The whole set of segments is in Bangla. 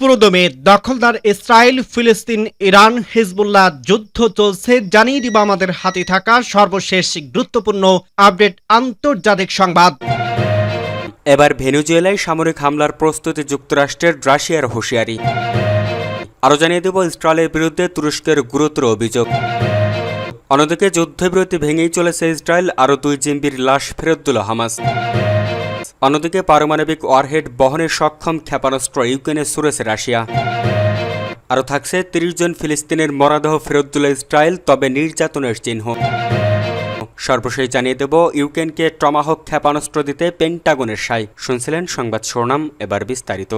পুরোদমে দখলদার ইসরায়েল, ফিলিস্তিন, ইরান, হিজবুল্লাহ যুদ্ধ চলছে। জানিয়ে দিব আমাদের হাতে থাকা সর্বশেষ গুরুত্বপূর্ণ আপডেট আন্তর্জাতিক সংবাদ। এবার ভেনেজুয়েলায় সামরিক হামলার প্রস্তুতি যুক্তরাষ্ট্রের, রাশিয়ার হুঁশিয়ারি। আরও জানিয়ে দেব ইসরায়েলের বিরুদ্ধে তুরস্কের গুরুতর অভিযোগ। অন্যদিকে যুদ্ধবিরতি ভেঙেই চলেছে ইসরায়েল, আরও 2 জিম্বির লাশ ফেরত দিল হামাস। অন্যদিকে পারমাণবিক ওয়ারহেড বহনে সক্ষম ক্ষেপণাস্ত্র ইউক্রেনে ছুড়েছে রাশিয়া। আরও থাকছে 30 জন ফিলিস্তিনের মরদেহ ফেরত দিল ইসরায়েল, তবে নির্যাতনের চিহ্ন। সর্বশেষ জানিয়ে দেব ইউক্রেনকে টমাহক ক্ষেপণাস্ত্র দিতে পেন্টাগনের সায়। শুনছিলেন সংবাদ শিরোনাম, এবার বিস্তারিত।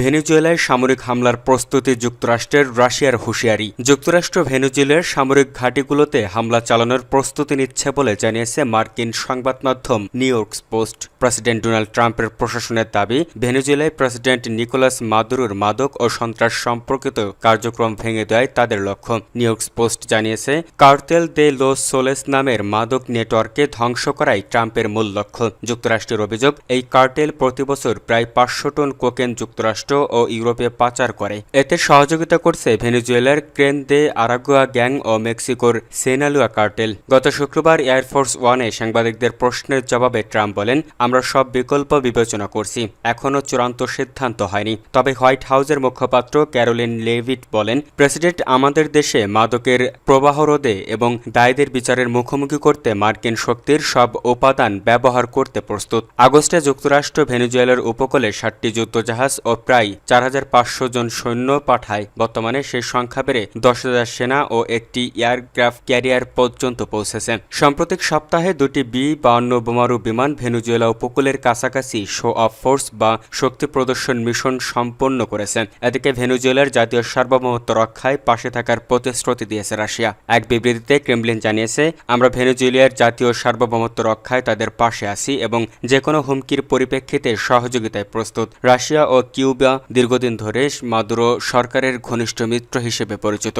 ভেনেজুয়েলায় সামরিক হামলার প্রস্তুতি যুক্তরাষ্ট্রের, রাশিয়ার হুঁশিয়ারি। যুক্তরাষ্ট্র ভেনেজুয়েলার সামরিক ঘাঁটিগুলোতে হামলা চালানোর প্রস্তুতি নিচ্ছে বলে জানিয়েছে মার্কিন সংবাদ মাধ্যম new York post. President Donald ট্রাম্পের প্রশাসনের দাবি, ভেনেজুয়েলায় প্রেসিডেন্ট নিকোলাস মাদুরোর মাদক ও সন্ত্রাস সম্পর্কিত কার্যক্রম ভেঙে দেওয়াই তাদের লক্ষ্য। নিউ ইয়র্ক পোস্ট জানিয়েছে, কার্টেল দে লোস সোলেস নামের মাদক নেটওয়ার্ককে ধ্বংস করাই ট্রাম্পের মূল লক্ষ্য। যুক্তরাষ্ট্রের অভিযোগ, এই কার্টেল প্রতিবছর প্রায় 500 টন কোকেন যুক্তরাষ্ট্র ও ইউরোপে পাচার করে। এতে সহযোগিতা করছে ভেনেজুয়েলার ক্রেন দে আরাগুয়া গ্যাং ও মেক্সিকোর সেনালুয়া কার্টেল। গত শুক্রবার এয়ারফোর্স ওয়ানে সাংবাদিকদের প্রশ্নের জবাবে ট্রাম্প বলেন, আমরা সব বিকল্প বিবেচনা করছি, এখনও চূড়ান্ত সিদ্ধান্ত হয়নি। তবে হোয়াইট হাউসের মুখপাত্র ক্যারোলিন লেভিট বলেন, প্রেসিডেন্ট আমাদের দেশে মাদকের প্রবাহ রোধে এবং দায়ীদের বিচারের মুখোমুখি করতে মার্কিন শক্তির সব উপাদান ব্যবহার করতে প্রস্তুত। আগস্টে যুক্তরাষ্ট্র ভেনেজুয়েলার উপকূলে 7টি যুদ্ধজাহাজ ও প্রায় 4500 জন সৈন্য পাঠায়। বর্তমানে সেই সংখ্যা বেড়ে 10,000 সেনা ও একটি এয়ারক্রাফট ক্যারিয়ার পর্যন্ত পৌঁছেছে। সাম্প্রতিক সপ্তাহে 2টি B-52 বোমারু বিমান ভেনেজুয়েলা উপকূলের কাছাকাছি শো অফ ফোর্স বা শক্তি প্রদর্শন মিশন সম্পন্ন করেছে। এদিকে ভেনেজুয়েলার জাতীয় সার্বভৌমত্ব রক্ষায় পাশে থাকার প্রতিশ্রুতি দিয়েছে রাশিয়া। এক বিবৃতিতে ক্রেমলিন জানিয়েছে, আমরা ভেনেজুয়েলার জাতীয় সার্বভৌমত্ব রক্ষায় তাদের পাশে আছি এবং যে কোনো হুমকির পরিপ্রেক্ষিতে সহযোগিতায় প্রস্তুত। রাশিয়া ও কিউবা দীর্ঘদিন ধরে মাদুরো সরকারের ঘনিষ্ঠ মিত্র হিসেবে পরিচিত।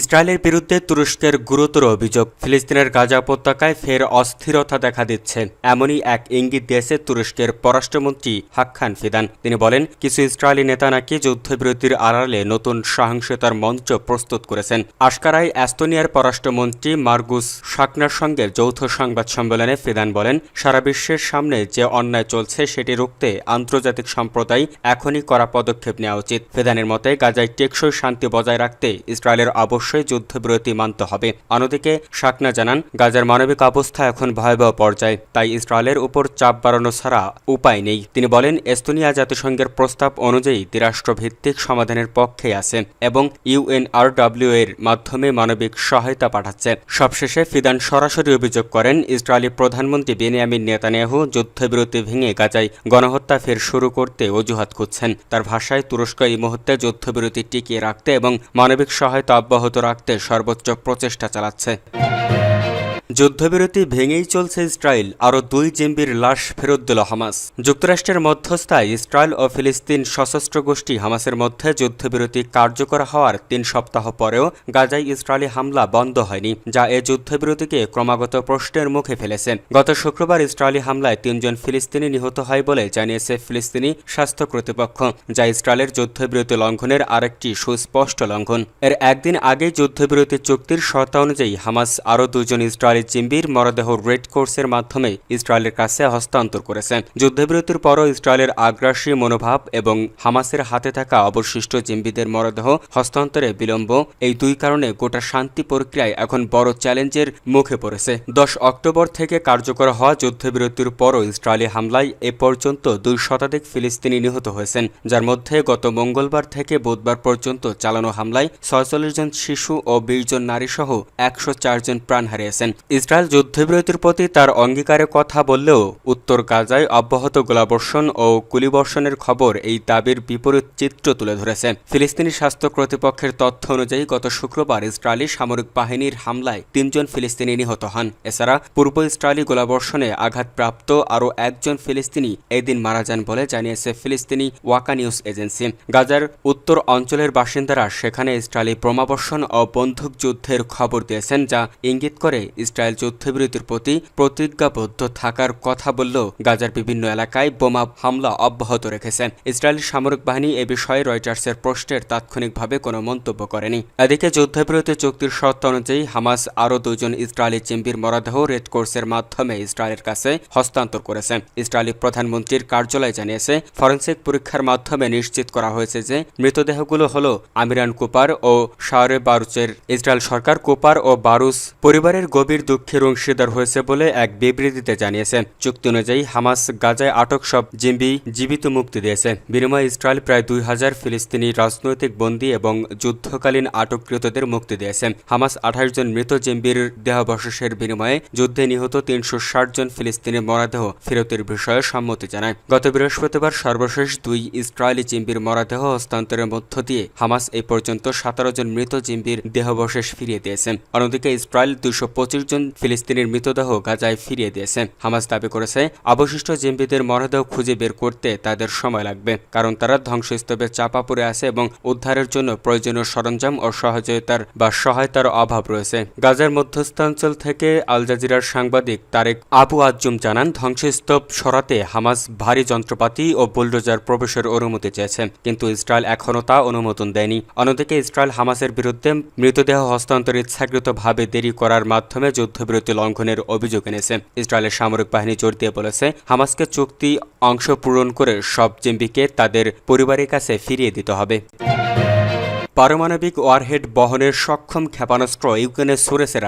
ইসরায়েলের বিরুদ্ধে তুরস্কের গুরুতর অভিযোগ, ফিলিস্তিনের গাজা উপত্যকায় ফের অস্থিরতা দেখা দিচ্ছে। এমনই এক ইঙ্গিত দিয়েছে তুরস্কের পররাষ্ট্রমন্ত্রী হাক্কান ফিদান। তিনি বলেন, কিছু ইসরায়েলি নেতা নাকি যুদ্ধবিরতির আড়ালে নতুন সহিংসতার মঞ্চ প্রস্তুত করেছেন। আশকারায় এস্তোনিয়ার পররাষ্ট্রমন্ত্রী মার্গুস শাকনার সঙ্গে যৌথ সংবাদ সম্মেলনে ফিদান বলেন, সারা বিশ্বের সামনে যে অন্যায় চলছে সেটি রুখতে আন্তর্জাতিক সম্প্রদায় এখনই কড়া পদক্ষেপ নেওয়া উচিত। ফিদানের মতে, গাজায় টেকসই শান্তি বজায় রাখতে ইসরায়েলের অবশ্যই যুদ্ধবিরতি মানতে হবে। অন্যদিকে শাকনা জানান, গাজার মানবিক অবস্থা এখন ভয়াবহ পর্যায়ে, তাই ইসরায়েলের উপর চাপ বাড়ানো ছাড়া উপায় নেই। তিনি বলেন, এস্তোনিয়া জাতিসংঘের প্রস্তাব অনুযায়ী দ্বিরাষ্ট্রভিত্তিক সমাধানের পক্ষে আছে এবং UNRW এর মাধ্যমে মানবিক সহায়তা পাঠাচ্ছে। সবশেষে ফিদান সরাসরি অভিযোগ করেন, ইসরায়েলি প্রধানমন্ত্রী বেনিয়ামিন নেতানিয়াহু যুদ্ধবিরতি ভেঙে গাজায় গণহত্যা ফের শুরু করতে অজুহাত খুঁজছেন। তার ভাষায়, তুরস্ক এই মুহূর্তে যুদ্ধবিরতি টিকিয়ে রাখতে এবং মানবিক সহায়তা অব্যাহত রাখতে সর্বোচ্চ প্রচেষ্টা চালাচ্ছে। যুদ্ধবিরতি ভেঙেই চলছে ইসরায়েল, আরও 2 জিম্বির লাশ ফেরত দিল হামাস। যুক্তরাষ্ট্রের মধ্যস্থায় ইসরায়েল ও ফিলিস্তিন সশস্ত্র গোষ্ঠী হামাসের মধ্যে যুদ্ধবিরতি কার্যকর হওয়ার 3 সপ্তাহ পরেও গাজায় ইসরায়েলি হামলা বন্ধ হয়নি, যা এ যুদ্ধবিরতিকে ক্রমাগত প্রশ্নের মুখে ফেলেছে। গত শুক্রবার ইসরায়েলি হামলায় 3 জন ফিলিস্তিনি নিহত হয় বলে জানিয়েছে ফিলিস্তিনি স্বাস্থ্য কর্তৃপক্ষ, যা ইসরায়েলের যুদ্ধবিরতি লঙ্ঘনের আরেকটি সুস্পষ্ট লঙ্ঘন। এর একদিন আগে যুদ্ধবিরতি চুক্তির শর্ত অনুযায়ী হামাস আরও 2 জন ইসরায়েলি জিম্বির মরদেহ রেড কোর্সের মাধ্যমে ইসরায়েলের কাছে হস্তান্তর করেছে। যুদ্ধবিরতির পরও ইসরায়েলের আগ্রাসী মনোভাব এবং হামাসের হাতে থাকা অবশিষ্ট জিম্বিদের মরদেহ হস্তান্তরে বিলম্ব, এই 2 কারণে গোটা শান্তি প্রক্রিয়ায় এখন বড় চ্যালেঞ্জের মুখে পড়েছে। 10 অক্টোবর থেকে কার্যকর হওয়া যুদ্ধবিরতির পরও ইসরায়েলি হামলায় এ পর্যন্ত 2 শতাধিক ফিলিস্তিনি নিহত হয়েছেন, যার মধ্যে গত মঙ্গলবার থেকে বুধবার পর্যন্ত চালানো হামলায় 46 জন শিশু ও 20 জন নারী সহ 104 জন প্রাণ হারিয়েছেন। ইসরায়েল যুদ্ধবিরতির প্রতি তার অঙ্গীকারের কথা বললেও উত্তর গাজায় অব্যাহত গোলাবর্ষণ ও গুলিবর্ষণের খবর এই দাবির বিপরীত চিত্র তুলে ধরেছে। ফিলিস্তিনি স্বাস্থ্য কর্তৃপক্ষের তথ্য অনুযায়ী গত শুক্রবার ইসরায়েলি সামরিক বাহিনীর হামলায় 3 জন ফিলিস্তিনি নিহত হন। এছাড়া পূর্ব ইসরায়েলি গোলাবর্ষণে আঘাতপ্রাপ্ত আরও 1 জন ফিলিস্তিনি এদিন মারা যান বলে জানিয়েছে ফিলিস্তিনি ওয়াকা নিউজ এজেন্সি। গাজার উত্তর অঞ্চলের বাসিন্দারা সেখানে ইসরায়েলি বোমাবর্ষণ ও বন্দুকযুদ্ধের খবর দিয়েছেন, যা ইঙ্গিত করে ইসরায়েল ইসরায়েল যুদ্ধবিরতির প্রতি প্রতিজ্ঞাবদ্ধ থাকার কথা বললেও গাজার বিভিন্ন এলাকায় বোমা হামলা অব্যাহত রেখেছে। ইসরায়েলের সামরিক বাহিনী এ বিষয়ে রয়টার্সের প্রশ্নের তাৎক্ষণিকভাবে কোনো মন্তব্য করেনি। এদিকে যুদ্ধবিরতি চুক্তির শর্ত অনুযায়ী হামাস আরও 2 জন ইসরায়েলি জিম্মির মরদেহ রেড কোর্সের মাধ্যমে ইসরায়েলের কাছে হস্তান্তর করেছে। ইসরায়েলি প্রধানমন্ত্রীর কার্যালয় জানিয়েছে, ফরেনসিক পরীক্ষার মাধ্যমে নিশ্চিত করা হয়েছে যে মৃতদেহগুলো হল আমিরান কুপার ও শাহরে বারুচের। ইসরায়েল সরকার কুপার ও বারুস পরিবারের গভীর দুঃখের অংশীদার হয়েছে বলে এক বিবৃতিতে জানিয়েছে। চুক্তি অনুযায়ী হামাস গাজায় আটক সব জিম্মি জীবিত মুক্তি দিয়েছে। বিনিময়ে ইসরায়েল প্রায় 2000 ফিলিস্তিনি রাজনৈতিক বন্দী এবং যুদ্ধকালীন আটককৃতদের মুক্তি দিয়েছে। হামাস 28 জন মৃত জিম্মির দেহাবশেষের বিনিময়ে যুদ্ধে নিহত 360 জন ফিলিস্তিনের মরদেহ ফেরতের বিষয়ে সম্মতি জানায়। গত বৃহস্পতিবার সর্বশেষ 2 ইসরায়েলি জিম্মির মরদেহ হস্তান্তরের মধ্য দিয়ে হামাস এই পর্যন্ত 17 জন মৃত জিম্মির দেহাবশেষ ফিরিয়ে দিয়েছে। অন্যদিকে ইসরায়েল 225 জন ফিলিস্তিনির মৃতদেহ গাজায় ফিরিয়ে দিয়েছে। হামাস দাবি করেছে, অবশিষ্ট জিম্মিদের মরদেহ খুঁজে বের করতে তাদের সময় লাগবে, কারণ তারা ধ্বংসস্তূপে চাপা পড়ে আছে এবং উদ্ধারের জন্য প্রয়োজনীয় সরঞ্জাম ও সহায়তার অভাব রয়েছে। গাজার মধ্যস্থাঞ্চল থেকে আল জাজিরার সাংবাদিক তারেক আবু আজম জানান, ধ্বংসস্তূপ সরাতে হামাস ভারী যন্ত্রপাতি ও বুলডোজার প্রবেশের অনুমতি চেয়েছে, কিন্তু ইসরায়েল এখনও তা অনুমোদন দেয়নি। অন্যদিকে ইসরায়েল হামাসের বিরুদ্ধে মৃতদেহ হস্তান্তর ইচ্ছাকৃতভাবে দেরি করার মাধ্যমে যুদ্ধবিরতি লঙ্ঘনের অভিযোগ এনেছে। ইসরায়েলের সামরিক বাহিনী জোর দিয়ে বলেছে, হামাসকে চুক্তি অংশ পূরণ করে সব জিম্মিকে তাদের পরিবারের কাছে ফিরিয়ে দিতে হবে। পারমাণবিক ওয়ারহেড বহনের সক্ষম ক্ষেপণাস্ত্র ইউক্রেনে ছুড়েছে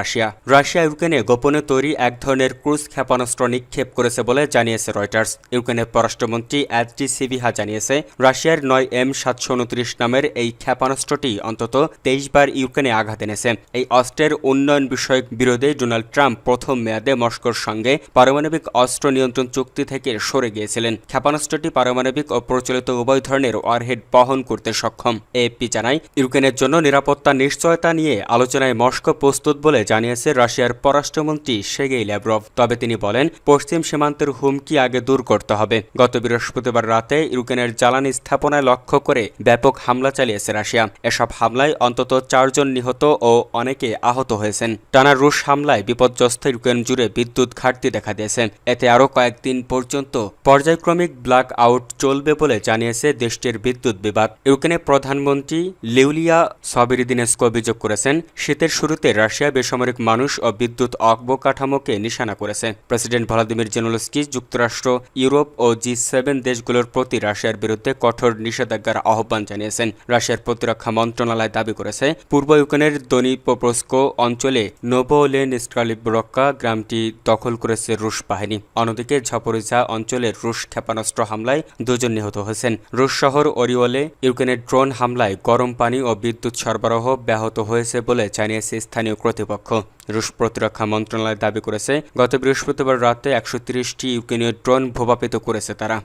রাশিয়া ইউক্রেনে গোপনে তৈরি এক ধরনের ক্রুজ ক্ষেপণাস্ত্র নিক্ষেপ করেছে বলে জানিয়েছে রয়টার্স। ইউক্রেনের পররাষ্ট্রমন্ত্রী এডরি সিভিহা জানিয়েছে, রাশিয়ার 9 M729 নামের এই ক্ষেপণাস্ত্রটি অন্তত 23 বার ইউক্রেনে আঘাত এনেছে। এই অস্ত্রের উন্নয়ন বিষয়ক বিরোধে ডোনাল্ড ট্রাম্প প্রথম মেয়াদে মস্কোর সঙ্গে পারমাণবিক অস্ত্র নিয়ন্ত্রণ চুক্তি থেকে সরে গিয়েছিলেন। ক্ষেপণাস্ত্রটি পারমাণবিক ও প্রচলিত উভয় ধরনের ওয়ারহেড বহন করতে সক্ষম। এএফপি জানায়, ইউক্রেনের জন্য নিরাপত্তা নিশ্চয়তা নিয়ে আলোচনায় মস্কো প্রস্তুত বলে জানিয়েছে রাশিয়ার পররাষ্ট্রমন্ত্রী সের্গেই ল্যাভরভ। তবে তিনি বলেন, পশ্চিম সীমান্তের হুমকি আগে দূর করতে হবে। গত বৃহস্পতিবার রাতে ইউক্রেনের জ্বালানি স্থাপনায় লক্ষ্য করে ব্যাপক হামলা চালিয়েছে রাশিয়া। এসব হামলায় অন্তত 4 জন নিহত ও অনেকে আহত হয়েছেন। টানা রুশ হামলায় বিপর্যস্ত ইউক্রেন জুড়ে বিদ্যুৎ ঘাটতি দেখা দিয়েছে। এতে আরও কয়েকদিন পর্যন্ত পর্যায়ক্রমিক ব্ল্যাক আউট চলবে বলে জানিয়েছে দেশটির বিদ্যুৎ বিভাগ। ইউক্রেনের প্রধানমন্ত্রী লিউলিয়া সবেরিদিনেস্কো অভিযোগ করেছেন, শীতের শুরুতে রাশিয়া বেসামরিক মানুষ ও বিদ্যুৎ অবকাঠামোকে নিশানা করেছে। প্রেসিডেন্ট ভ্লাদিমির জেলেনস্কি যুক্তরাষ্ট্র, ইউরোপ ও G7 দেশগুলোর প্রতি রাশিয়ার বিরুদ্ধে কঠোর নিষেধাজ্ঞার আহ্বান জানিয়েছেন। রাশিয়ার প্রতিরক্ষা মন্ত্রণালয় দাবি করেছে, পূর্ব ইউক্রেনের দনিপ্রোপস্কো অঞ্চলে নোভোলেনস্কালিব্রক্কা গ্রামটি দখল করেছে রুশ বাহিনী। অন্যদিকে ঝাপোরিঝা অঞ্চলের রুশ ক্ষেপণাস্ত্র হামলায় 2 জন নিহত হয়েছেন। রুশ শহর ওরিওলে ইউক্রেনের ড্রোন হামলায় গরম পানি ও বিদ্যুৎ সরবরাহ ব্যাহত হয়েছে বলে জানিয়েছে স্থানীয় কর্তৃপক্ষ। রুশ প্রতিরক্ষা মন্ত্রণালয় দাবি করেছে, গত বৃহস্পতিবার রাতে 130টি ইউক্রেনীয় ড্রোন ভূপাতিত করেছে তারা।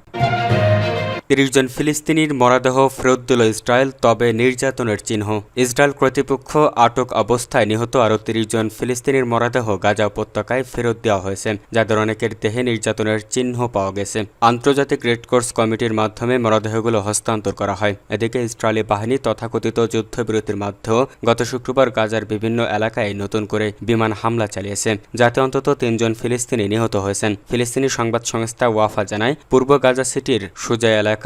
30 জন ফিলিস্তিনির মরদেহ ফেরত দিল ইসরায়েল, তবে নির্যাতনের চিহ্ন। ইসরায়েল কর্তৃপক্ষ আটক অবস্থায় নিহত আরও 30 জন ফিলিস্তিনির মরদেহ গাজা উপত্যকায় ফেরত দেওয়া হয়েছে, যাদের অনেকের দেহে নির্যাতনের চিহ্ন পাওয়া গেছে। আন্তর্জাতিক রেড ক্রস কমিটির মাধ্যমে মরদেহগুলো হস্তান্তর করা হয়। এদিকে ইসরায়েলি বাহিনী তথাকথিত যুদ্ধবিরতির মাধ্যমে গত শুক্রবার গাজার বিভিন্ন এলাকায় নতুন করে বিমান হামলা চালিয়েছে, যাতে অন্তত 3 জন ফিলিস্তিনি নিহত হয়েছেন। ফিলিস্তিনি সংবাদ সংস্থা ওয়াফা জানায়, পূর্ব গাজা সিটির সুজা এলাকায়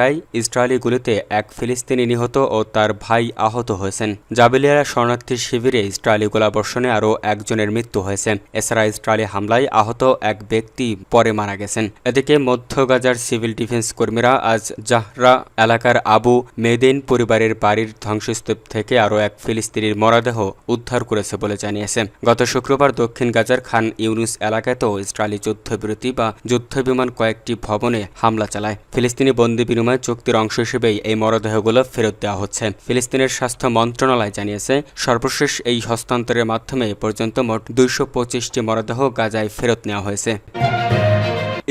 ইসরায়েলি গুলিতে এক ফিলিস্তিনি নিহত ও তার ভাই আহত হয়েছেন। জাবেলিয়া শরণার্থী শিবিরে ইসরায়েলি গোলাবর্ষণে আরও একজনের মৃত্যু হয়েছে। এছাড়া ইসরায়েলি হামলায় আহত এক ব্যক্তি পরে মারা গেছেন। এদিকে মধ্য গাজার সিভিল ডিফেন্স কর্মীরা আজ জাহরা এলাকার আবু মেদিন পরিবারের বাড়ির ধ্বংসস্তূপ থেকে আরও এক ফিলিস্তিনির মরদেহ উদ্ধার করেছে বলে জানিয়েছে। গত শুক্রবার দক্ষিণ গাজার খান ইউনুস এলাকাতেও ইসরায়েলি যুদ্ধবিরতি বা যুদ্ধবিমান কয়েকটি ভবনে হামলা চালায়। ফিলিস্তিনি বন্দী চুক্তির অংশ হিসেবেই এই মরদেহগুলো ফেরত দেওয়া হচ্ছে। ফিলিস্তিনের স্বাস্থ্য মন্ত্রণালয় জানিয়েছে, সর্বশেষ এই হস্তান্তরের মাধ্যমে এ পর্যন্ত মোট 225টি মরদেহ গাজায় ফেরত নেওয়া হয়েছে।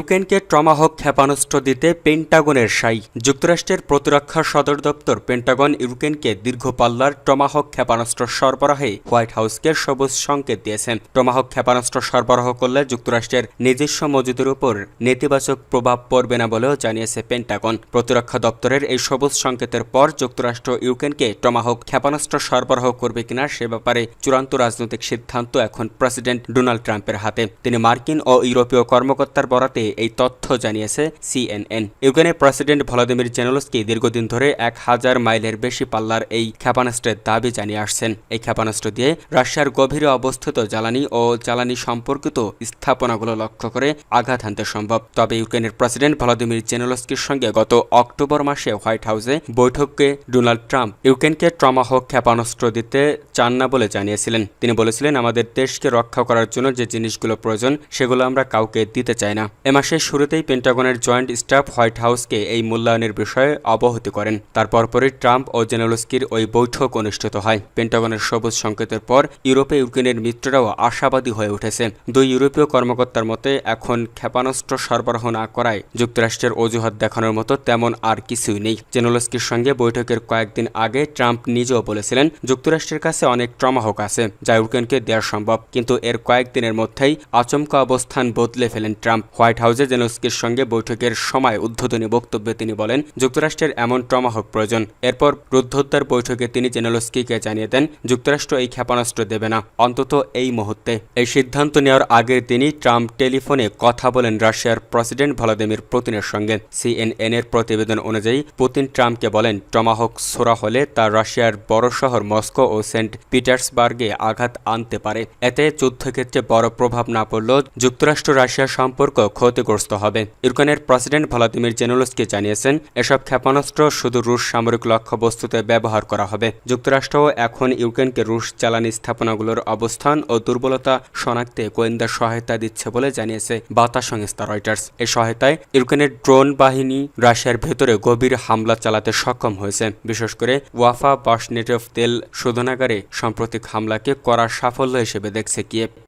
ইউক্রেনকে টমাহক ক্ষেপণাস্ত্র দিতে পেন্টাগনের সাই। যুক্তরাষ্ট্রের প্রতিরক্ষা সদর দপ্তর পেন্টাগন ইউক্রেনকে দীর্ঘ পাল্লার টমাহক ক্ষেপণাস্ত্র সরবরাহে হোয়াইট হাউসকে সবুজ সংকেত দিয়েছে। টমাহক ক্ষেপণাস্ত্র সরবরাহ করলে যুক্তরাষ্ট্রের নিজস্ব মজুদের উপর নেতিবাচক প্রভাব পড়বে না বলেও জানিয়েছে পেন্টাগন। প্রতিরক্ষা দপ্তরের এই সবুজ সংকেতের পর যুক্তরাষ্ট্র ইউক্রেনকে টমাহক ক্ষেপণাস্ত্র সরবরাহ করবে কিনা সে ব্যাপারে চূড়ান্ত রাজনৈতিক সিদ্ধান্ত এখন প্রেসিডেন্ট ডোনাল্ড ট্রাম্পের হাতে। তিনি মার্কিন ও ইউরোপীয় কর্মকর্তার বরাতে এই তথ্য জানিয়েছে CNN। ইউক্রেনের প্রেসিডেন্ট ভলোদিমির জেলেনস্কি দীর্ঘদিন ধরে 1000 মাইলের বেশি পাল্লার এই ক্ষেপণাস্ত্রের দাবি জানিয়ে আসছেন। এই ক্ষেপণাস্ত্র দিয়ে রাশিয়ার গভীরে অবস্থিত জ্বালানি ও জ্বালানি সম্পর্কিত স্থাপনাগুলো লক্ষ্য করে আঘাত হানতে সম্ভব। তবে ইউক্রেনের প্রেসিডেন্ট ভলোদিমির জেলেনস্কির সঙ্গে গত অক্টোবর মাসে হোয়াইট হাউসে বৈঠকে ডোনাল্ড ট্রাম্প ইউক্রেনকে টমাহক ক্ষেপণাস্ত্র দিতে চান না বলে জানিয়েছিলেন। তিনি বলেছিলেন, আমাদের দেশকে রক্ষা করার জন্য যে জিনিসগুলো প্রয়োজন সেগুলো আমরা কাউকে দিতে চাই না। এ মাসের শুরুতেই পেন্টাগনের জয়েন্ট স্টাফ হোয়াইট হাউসকে এই মূল্যায়নের বিষয়ে অবহিত করেন। তারপর পরই ট্রাম্প ও জেলেনস্কির ওই বৈঠক অনুষ্ঠিত হয়। পেন্টাগনের সবুজ সংকেতের পর ইউরোপে ইউক্রেনের মিত্ররাও আশাবাদী হয়ে উঠেছে। দুই ইউরোপীয় কর্মকর্তার মতে এখন ক্ষেপণাস্ত্র সরবরাহ না করায় যুক্তরাষ্ট্রের অজুহাত দেখানোর মতো তেমন আর কিছুই নেই। জেলেনস্কির সঙ্গে বৈঠকের কয়েকদিন আগে ট্রাম্প নিজেও বলেছিলেন, যুক্তরাষ্ট্রের কাছে অনেক টমাহক আছে যা ইউক্রেনকে দেওয়া সম্ভব। কিন্তু এর কয়েকদিনের মধ্যেই আচমকা অবস্থান বদলে ফেলেন ট্রাম্প। হোয়াইট হাউসে জেলেনস্কির সঙ্গে বৈঠকের সময় উদ্বোধনী বক্তব্যে তিনি বলেন, যুক্তরাষ্ট্রের এমন টমাহক প্রয়োজন। এরপর রুদ্ধদ্বার বৈঠকে তিনি জেলেনস্কিকে জানিয়ে দেন, যুক্তরাষ্ট্র এই ক্ষেপণাস্ত্র দেবে না, অন্তত এই মুহূর্তে। এই সিদ্ধান্ত নেওয়ার আগের দিনই ট্রাম্প টেলিফোনে কথা বলেন রাশিয়ার প্রেসিডেন্ট ভলোদিমির পুতিনের সঙ্গে। CNN এর প্রতিবেদন অনুযায়ী পুতিন ট্রাম্পকে বলেন, টমাহক ছোড়া হলে তা রাশিয়ার বড় শহর মস্কো ও সেন্ট পিটার্সবার্গে আঘাত আনতে পারে। এতে যুদ্ধক্ষেত্রে বড় প্রভাব না পড়লেও যুক্তরাষ্ট্র রাশিয়ার সম্পর্ক ক্ষতিগ্রস্ত হবে। ইউক্রেনের প্রেসিডেন্ট ভলোদিমির জেলেনস্কি জানিয়েছেন, এসব ক্ষেপণাস্ত্র শুধু রুশ সামরিক লক্ষ্যবস্তুতে ব্যবহার করা হবে। যুক্তরাষ্ট্রও এখন ইউক্রেনকে রুশ জ্বালানি স্থাপনাগুলোর অবস্থান ও দুর্বলতা শনাক্তে গোয়েন্দা সহায়তা দিচ্ছে বলে জানিয়েছে বার্তা সংস্থা রয়টার্স। এই সহায়তায় ইউক্রেনের ড্রোন বাহিনী রাশিয়ার ভেতরে গভীর হামলা চালাতে সক্ষম হয়েছে। বিশেষ করে ওয়াফা বাশনেটভ তেল শোধনাগারে সাম্প্রতিক হামলাকে কড়া সাফল্য হিসেবে দেখছে কিয়েভ।